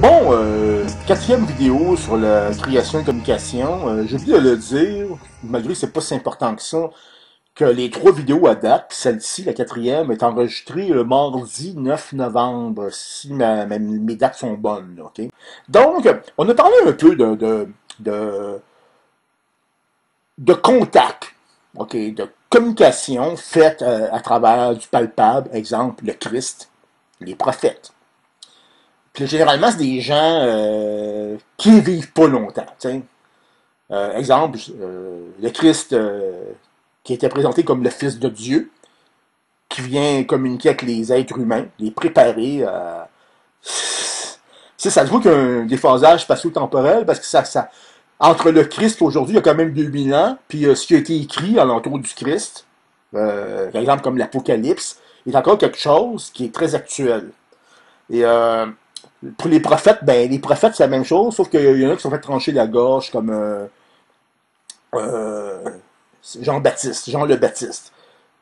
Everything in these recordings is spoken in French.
Bon, quatrième vidéo sur la création et communication. J'ai oublié de le dire, malgré que c'est pas si important que ça, que les trois vidéos à date, celle-ci, la quatrième, est enregistrée le mardi 9 novembre, si mes dates sont bonnes, là, ok? Donc, on a parlé un peu de contact, ok, de communication faite à travers du palpable, exemple, le Christ, les prophètes. Puis généralement, c'est des gens qui vivent pas longtemps. Exemple, le Christ qui était présenté comme le Fils de Dieu, qui vient communiquer avec les êtres humains, les préparer. Ça se voit qu'il y a un déphasage spatio-temporel, parce que entre le Christ aujourd'hui, il y a quand même 2000 ans, puis ce qui a été écrit à l'entour du Christ, par exemple comme l'Apocalypse, est encore quelque chose qui est très actuel. Et pour les prophètes, ben les prophètes c'est la même chose, sauf qu'il y en a qui sont fait trancher la gorge comme euh, Jean-Baptiste, Jean le Baptiste.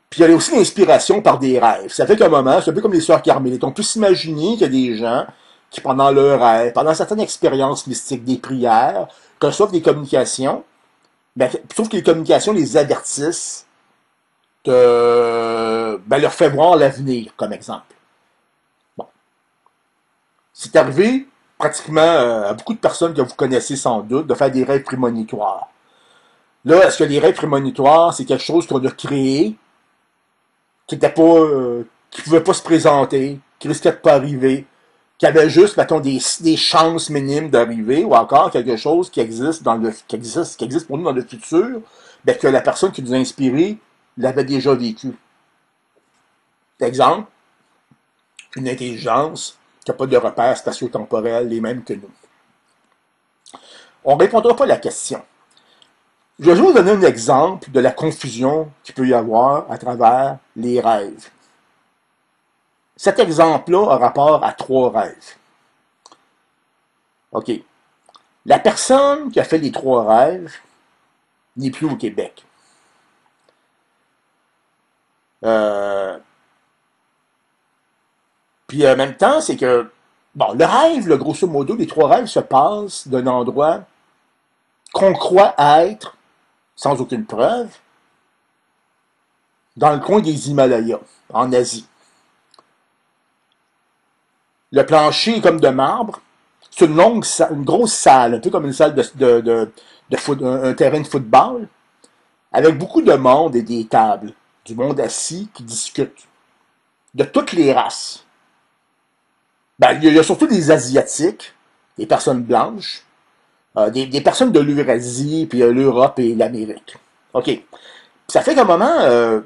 Puis il y a aussi l'inspiration par des rêves. Ça fait qu'à un moment, c'est un peu comme les sœurs carmélites. On peut s'imaginer qu'il y a des gens qui, pendant leurs rêves, pendant certaines expériences mystiques, des prières, reçoivent des communications, ben, sauf que les communications les avertissent leur fait voir l'avenir, comme exemple. C'est arrivé pratiquement à beaucoup de personnes que vous connaissez sans doute de faire des rêves prémonitoires. Là, est-ce que les rêves prémonitoires, c'est quelque chose qu'on a créé, qui était pas, qui pouvait pas se présenter, qui risquait de pas arriver, qui avait juste, mettons, des chances minimes d'arriver, ou encore quelque chose qui existe qui existe pour nous dans le futur, ben, que la personne qui nous a inspiré l'avait déjà vécu. Exemple, une intelligence qui n'a pas de repères spatio-temporels les mêmes que nous. On ne répondra pas à la question. Je vais juste vous donner un exemple de la confusion qu'il peut y avoir à travers les rêves. Cet exemple-là a rapport à trois rêves. OK. La personne qui a fait les trois rêves n'est plus au Québec. Puis en même temps, c'est que, bon, le rêve, le grosso modo, les trois rêves se passent d'un endroit qu'on croit être, sans aucune preuve, dans le coin des Himalayas, en Asie. Le plancher est comme de marbre. C'est une grosse salle, un peu comme une salle un terrain de football, avec beaucoup de monde et des tables, du monde assis qui discute, de toutes les races. Ben, il y a surtout des Asiatiques, des personnes blanches, des personnes de l'Eurasie, puis l'Europe et l'Amérique. OK. Ça fait qu'à un moment,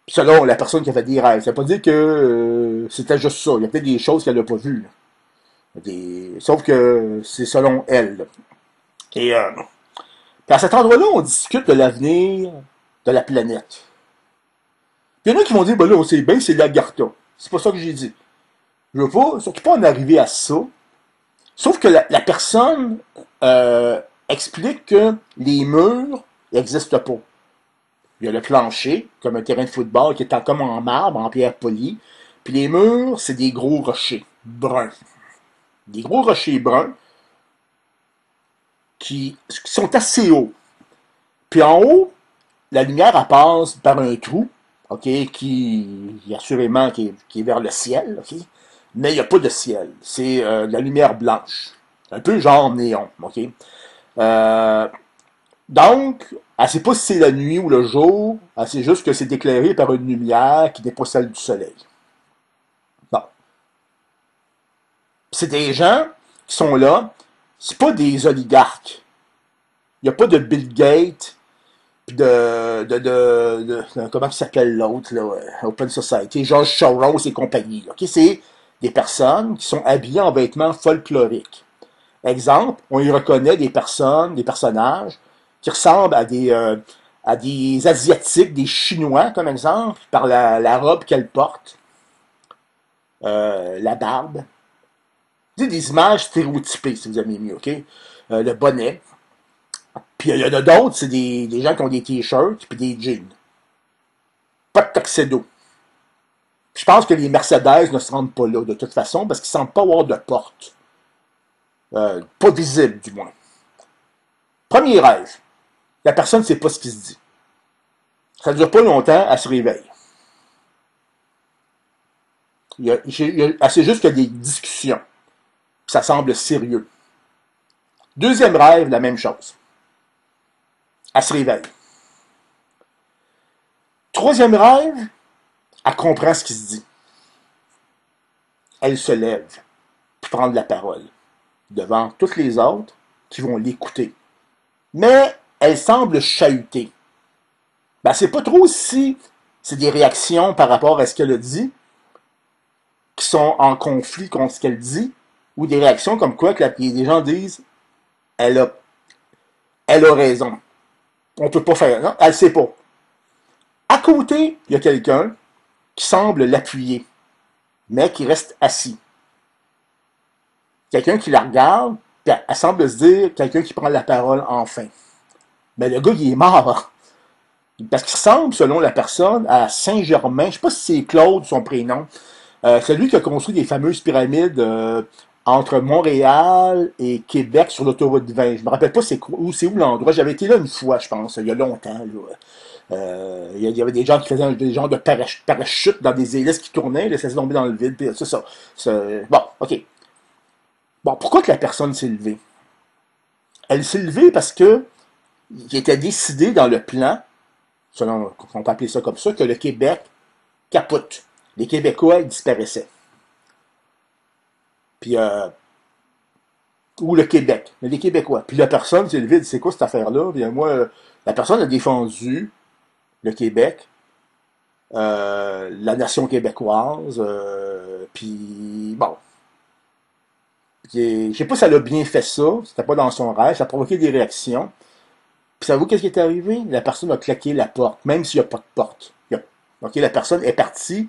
selon la personne qui a fait des rêves, ça veut pas dire que c'était juste ça. Il y a peut-être des choses qu'elle n'a pas vues. Sauf que c'est selon elle. Là. Et puis à cet endroit-là, on discute de l'avenir de la planète. Puis il y en a qui vont dire, ben là, on sait bien, c'est l'Agartha. C'est pas ça que j'ai dit. Je veux pas, surtout pas en arriver à ça. Sauf que la personne explique que les murs n'existent pas. Il y a le plancher, comme un terrain de football qui est comme en marbre, en pierre polie. Puis les murs, c'est des gros rochers bruns. Des gros rochers bruns qui sont assez hauts. Puis en haut, la lumière, elle passe par un trou, ok, assurément qui est vers le ciel, ok, mais il n'y a pas de ciel. C'est de la lumière blanche. Un peu genre néon, ok. Donc, elle ne sait pas si c'est la nuit ou le jour, elle sait juste que c'est éclairé par une lumière qui n'est pas celle du soleil. Bon. C'est des gens qui sont là, c'est pas des oligarques. Il n'y a pas de Bill Gates, puis comment il s'appelle l'autre, là, Open Society, George Soros et compagnie. Okay? C'est des personnes qui sont habillées en vêtements folkloriques. Exemple, on y reconnaît des personnages qui ressemblent à des Asiatiques, des Chinois, comme exemple, par la robe qu'elle porte, la barbe. C'est des images stéréotypées, si vous aimez mieux, ok? Le bonnet. Puis il y en a d'autres, c'est des gens qui ont des t-shirts puis des jeans. Pas tout Tuxedo. Je pense que les Mercedes ne se rendent pas là, de toute façon, parce qu'ils ne semblent pas avoir de porte. Pas visible, du moins. Premier rêve. La personne ne sait pas ce qui se dit. Ça ne dure pas longtemps, elle se réveille. C'est juste qu'il y a des discussions. Ça semble sérieux. Deuxième rêve, la même chose. Elle se réveille. Troisième rêve, elle comprend ce qui se dit. Elle se lève pour prendre la parole devant toutes les autres qui vont l'écouter. Mais elle semble chahutée. Ben, c'est pas trop si c'est des réactions par rapport à ce qu'elle a dit qui sont en conflit contre ce qu'elle dit, ou des réactions comme quoi que les gens disent elle a raison. On peut pas faire. Non, elle sait pas. À côté, il y a quelqu'un qui semble l'appuyer, mais qui reste assis. Quelqu'un qui la regarde, puis elle semble se dire quelqu'un qui prend la parole enfin. Mais le gars, il est mort. Parce qu'il ressemble, selon la personne, à Saint-Germain. Je ne sais pas si c'est Claude, son prénom. C'est lui qui a construit les fameuses pyramides entre Montréal et Québec sur l'autoroute 20. Je ne me rappelle pas c'est où l'endroit. J'avais été là une fois, je pense, il y a longtemps. Il y avait des gens qui faisaient des genres de parachutes dans des hélices qui tournaient, là, ça s'est tombé dans le vide. Puis c'est ça. Bon, OK. Bon, pourquoi que la personne s'est levée? Elle s'est levée parce que il était décidé dans le plan, selon on peut appeler ça comme ça, que le Québec capote. Les Québécois disparaissaient. Puis, ou le Québec, mais les Québécois. Puis la personne s'est levée, c'est quoi cette affaire-là? Puis moi, la personne a défendu le Québec, la nation québécoise, puis bon. Je sais pas si elle a bien fait ça, c'était pas dans son rêve, ça a provoqué des réactions. Puis savez-vous qu'est-ce qui est arrivé? La personne a claqué la porte, même s'il n'y a pas de porte. OK, la personne est partie,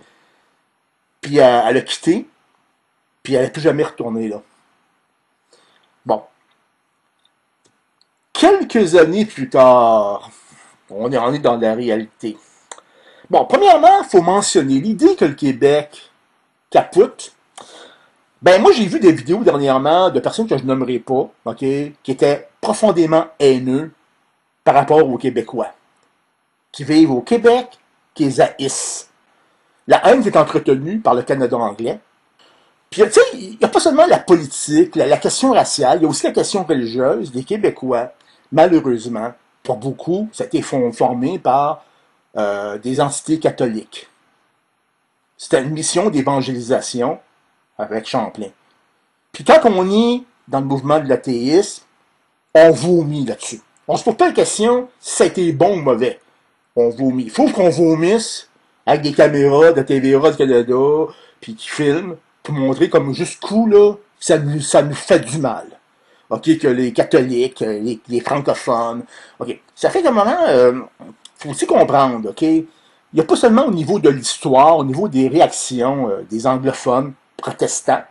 puis elle a quitté, puis elle n'est plus jamais retournée là. Bon. Quelques années plus tard, on est dans la réalité. Bon, premièrement, il faut mentionner l'idée que le Québec capote. Ben, moi, j'ai vu des vidéos dernièrement de personnes que je nommerai pas, OK, qui étaient profondément haineux par rapport aux Québécois, qui vivent au Québec, qui les haïssent. La haine est entretenue par le Canada anglais. Puis, tu sais, il n'y a pas seulement la politique, la question raciale, il y a aussi la question religieuse. Les Québécois, malheureusement, pour beaucoup, ça a été formé par des entités catholiques. C'était une mission d'évangélisation avec Champlain. Puis quand on est dans le mouvement de l'athéisme, on vomit là-dessus. On se pose pas la question si ça a été bon ou mauvais. On vomit. Il faut qu'on vomisse avec des caméras de TVA du Canada, puis qui filment, pour montrer comme jusqu'où là, ça nous fait du mal. OK, que les catholiques, les francophones. OK. Ça fait qu'à un moment, faut aussi comprendre, OK? Il n'y a pas seulement au niveau de l'histoire, au niveau des réactions des anglophones protestants,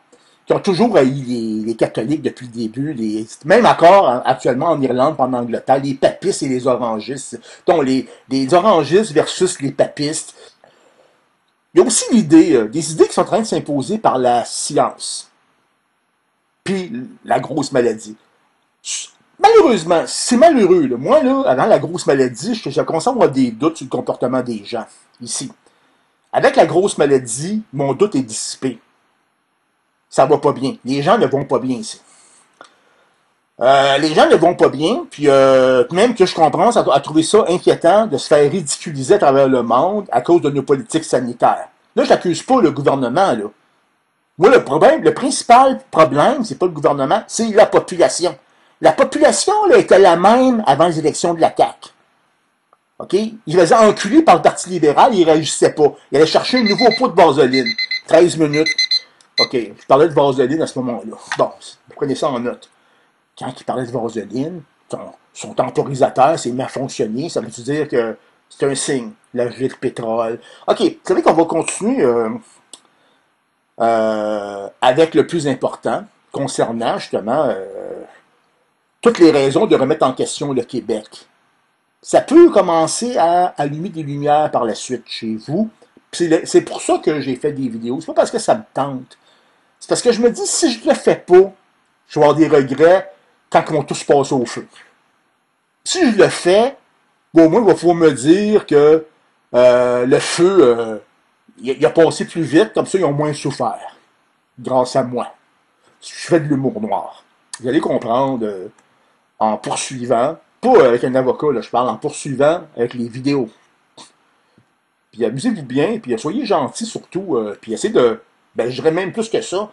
qui ont toujours haï les catholiques depuis le début, même encore actuellement en Irlande, en Angleterre, les papistes et les orangistes. Donc, les orangistes versus les papistes. Il y a aussi des idées qui sont en train de s'imposer par la science. Puis la grosse maladie. Malheureusement, c'est malheureux. Là. Moi, là, avant la grosse maladie, je commence à avoir des doutes sur le comportement des gens, ici. Avec la grosse maladie, mon doute est dissipé. Ça va pas bien. Les gens ne vont pas bien ici. Les gens ne vont pas bien, puis même que je comprends à trouver ça inquiétant de se faire ridiculiser à travers le monde à cause de nos politiques sanitaires. Là, je n'accuse pas le gouvernement, là. Moi, le principal problème, c'est pas le gouvernement, c'est la population. La population, là, était la même avant les élections de la CAQ. OK? Il faisait enculer par le Parti libéral, il réagissait pas. Il allait chercher un nouveau pot de vaseline. 13 minutes. OK, je parlais de vaseline à ce moment-là. Bon, vous prenez ça en note. Quand il parlait de vaseline, son temporisateur s'est mis à fonctionner. Ça veut dire que c'est un signe. La vie de pétrole. OK, vous savez qu'on va continuer avec le plus important concernant justement toutes les raisons de remettre en question le Québec. ça peut commencer à allumer des lumières par la suite chez vous. C'est pour ça que j'ai fait des vidéos. C'est pas parce que ça me tente. C'est parce que je me dis, si je le fais pas, je vais avoir des regrets quand ils vont tous passer au feu. Si je le fais, bon, au moins, il va falloir me dire que le feu, il a passé plus vite, comme ça, ils ont moins souffert, grâce à moi. Je fais de l'humour noir. Vous allez comprendre en poursuivant, pas avec un avocat, là, je parle en poursuivant avec les vidéos. Puis amusez-vous bien, puis soyez gentils surtout, puis essayez de, ben je dirais même plus que ça,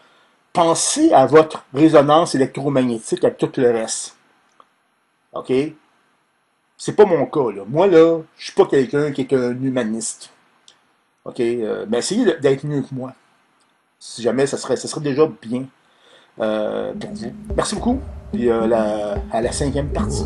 pensez à votre résonance électromagnétique avec tout le reste. OK? C'est pas mon cas, là. Moi, là, je suis pas quelqu'un qui est un humaniste. OK? Mais essayez d'être mieux que moi. Si jamais, ça serait déjà bien pour vous. Merci beaucoup. Puis à la cinquième partie.